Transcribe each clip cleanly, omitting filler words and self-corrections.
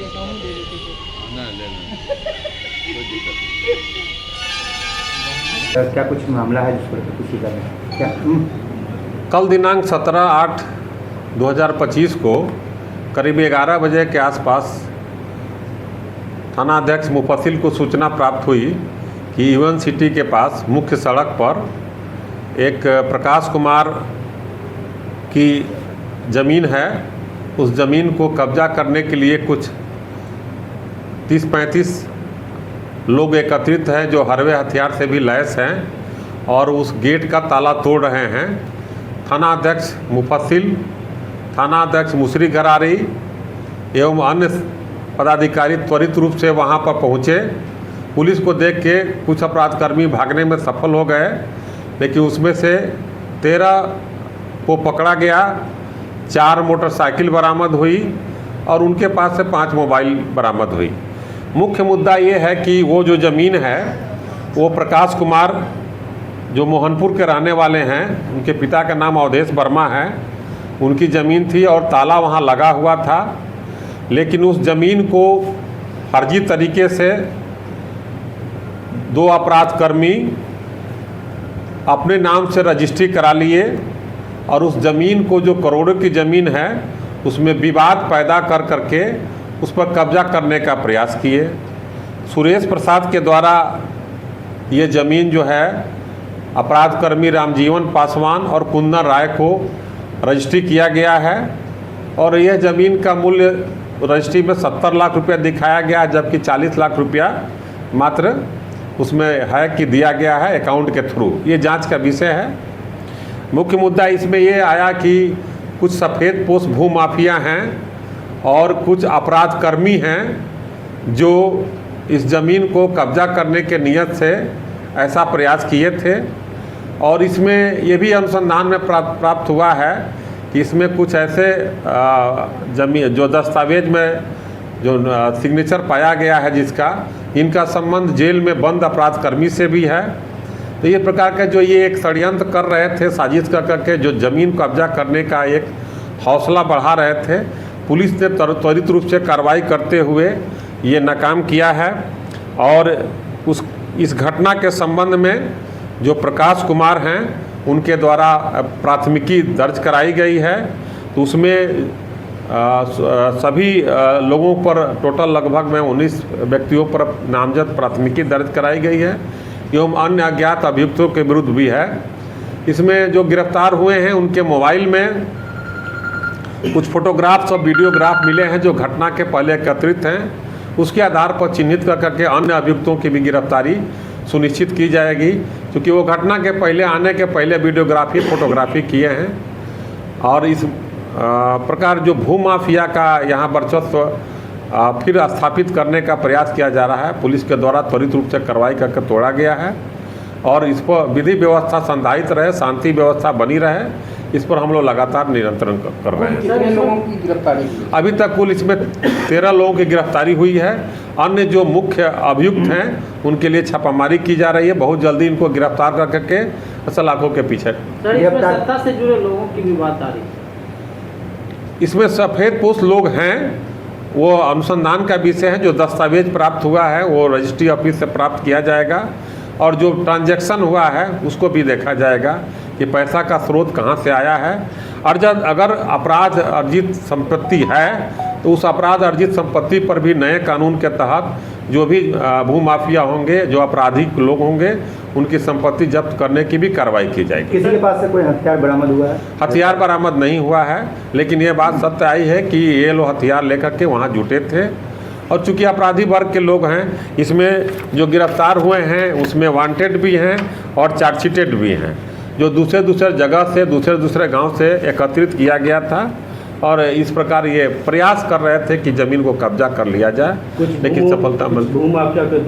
देता हूँ, दे देते थे। ना ले लेना, कोई दिक्कत नहीं। क्या कुछ मामला है जिस पर किसी का क्या कल दिनांक 17/8/2025 को करीब 11 बजे के आसपास थानाध्यक्ष मुफस्सिल को सूचना प्राप्त हुई कि यूएन सिटी के पास मुख्य सड़क पर एक प्रकाश कुमार की ज़मीन है। उस ज़मीन को कब्जा करने के लिए कुछ 30-35 लोग एकत्रित हैं जो हरवे हथियार से भी लैस हैं और उस गेट का ताला तोड़ रहे हैं। थानाध्यक्ष मुफस्सिल, थानाध्यक्ष मुसरी गरारी एवं अन्य पदाधिकारी त्वरित रूप से वहां पर पहुंचे। पुलिस को देख के कुछ अपराधकर्मी भागने में सफल हो गए, लेकिन उसमें से 13 को पकड़ा गया, 4 मोटरसाइकिल बरामद हुई और उनके पास से 5 मोबाइल बरामद हुई। मुख्य मुद्दा ये है कि वो जो ज़मीन है वो प्रकाश कुमार जो मोहनपुर के रहने वाले हैं, उनके पिता का नाम अवधेश वर्मा है, उनकी ज़मीन थी और ताला वहाँ लगा हुआ था। लेकिन उस ज़मीन को फर्जी तरीके से 2 अपराधकर्मी अपने नाम से रजिस्ट्री करा लिए और उस ज़मीन को, जो करोड़ों की ज़मीन है, उसमें विवाद पैदा कर करके उस पर कब्जा करने का प्रयास किए। सुरेश प्रसाद के द्वारा ये ज़मीन जो है अपराधकर्मी रामजीवन पासवान और कुंदन राय को रजिस्ट्री किया गया है और यह ज़मीन का मूल्य रजिस्ट्री में 70 लाख रुपया दिखाया गया, जबकि 40 लाख रुपया मात्र उसमें है कि दिया गया है अकाउंट के थ्रू। ये जांच का विषय है। मुख्य मुद्दा इसमें ये आया कि कुछ सफ़ेद पोश भूमाफिया हैं और कुछ अपराधकर्मी हैं जो इस ज़मीन को कब्जा करने के नियत से ऐसा प्रयास किए थे। और इसमें ये भी अनुसंधान में प्राप्त हुआ है कि इसमें कुछ ऐसे ज़मीन जो दस्तावेज में जो सिग्नेचर पाया गया है जिसका, इनका संबंध जेल में बंद अपराधकर्मी से भी है। तो ये प्रकार का जो ये एक षड्यंत्र कर रहे थे, साजिश कर करके जो ज़मीन कब्जा करने का एक हौसला बढ़ा रहे थे, पुलिस ने त्वरित रूप से कार्रवाई करते हुए ये नाकाम किया है। और इस घटना के संबंध में जो प्रकाश कुमार हैं उनके द्वारा प्राथमिकी दर्ज कराई गई है। तो उसमें सभी लोगों पर टोटल लगभग में 19 व्यक्तियों पर नामजद प्राथमिकी दर्ज कराई गई है एवं अन्य अज्ञात अभियुक्तों के विरुद्ध भी है। इसमें जो गिरफ्तार हुए हैं उनके मोबाइल में कुछ फोटोग्राफ्स और वीडियोग्राफ मिले हैं जो घटना के पहले एकत्रित हैं। उसके आधार पर चिन्हित कर करके अन्य अभियुक्तों की भी गिरफ्तारी सुनिश्चित की जाएगी, क्योंकि वो घटना के पहले आने के पहले वीडियोग्राफी फोटोग्राफी किए हैं। और इस प्रकार जो भूमाफिया का यहाँ वर्चस्व फिर स्थापित करने का प्रयास किया जा रहा है, पुलिस के द्वारा त्वरित रूप से कार्रवाई करके तोड़ा गया है और इस पर विधि व्यवस्था संधारित रहे, शांति व्यवस्था बनी रहे, इस पर हम लोग लगातार नियंत्रण कर रहे हैं। कितने लोगों की गिरफ्तारी हुई? अभी तक कुल इसमें 13 लोगों की गिरफ्तारी हुई है। अन्य जो मुख्य अभियुक्त हैं उनके लिए छापामारी की जा रही है। बहुत जल्दी इनको गिरफ्तार कर करके सलाखों के पीछे। सर, इसमें सत्ता से जुड़े लोगों की भी बात आ रही है। इसमें सफ़ेद पोश लोग हैं, वो अनुसंधान का विषय है। जो दस्तावेज प्राप्त हुआ है वो रजिस्ट्री ऑफिस से प्राप्त किया जाएगा और जो ट्रांजैक्शन हुआ है उसको भी देखा जाएगा कि पैसा का स्रोत कहाँ से आया है। और जब अगर अपराध अर्जित संपत्ति है तो उस अपराध अर्जित संपत्ति पर भी नए कानून के तहत जो भी भूमाफिया होंगे, जो आपराधिक लोग होंगे, उनकी संपत्ति जब्त करने की भी कार्रवाई की जाएगी। किसी के पास से कोई हथियार बरामद हुआ है? हथियार बरामद नहीं हुआ है, लेकिन ये बात सत्य आई है कि ये लोग हथियार लेकर के वहाँ जुटे थे। और चूँकि अपराधी वर्ग के लोग हैं, इसमें जो गिरफ्तार हुए हैं उसमें वांटेड भी हैं और चार्जशीटेड भी हैं, जो दूसरे जगह से दूसरे गांव से एकत्रित किया गया था और इस प्रकार ये प्रयास कर रहे थे कि ज़मीन को कब्जा कर लिया जाए, लेकिन सफलता मिल। भूमाफिया के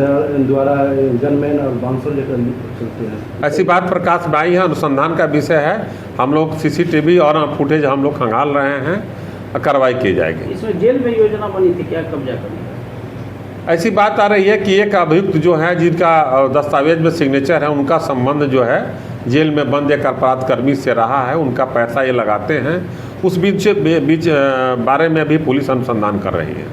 द्वारा गनमैन और बाउंसर लेकर चलते हैं, ऐसी बात प्रकाश में आई है। अनुसंधान का विषय है। हम लोग सीसीटीवी और फुटेज हम लोग खंगाल रहे हैं, कार्रवाई की जाएगी। इसमें जेल में योजना बनी थी क्या कब्जा करने की? ऐसी बात आ रही है कि एक अभियुक्त जो है जिनका दस्तावेज में सिग्नेचर है, उनका संबंध जो है जेल में बंद एक अपराधकर्मी से रहा है, उनका पैसा ये लगाते हैं। उस बीच बारे में भी पुलिस अनुसंधान कर रही है।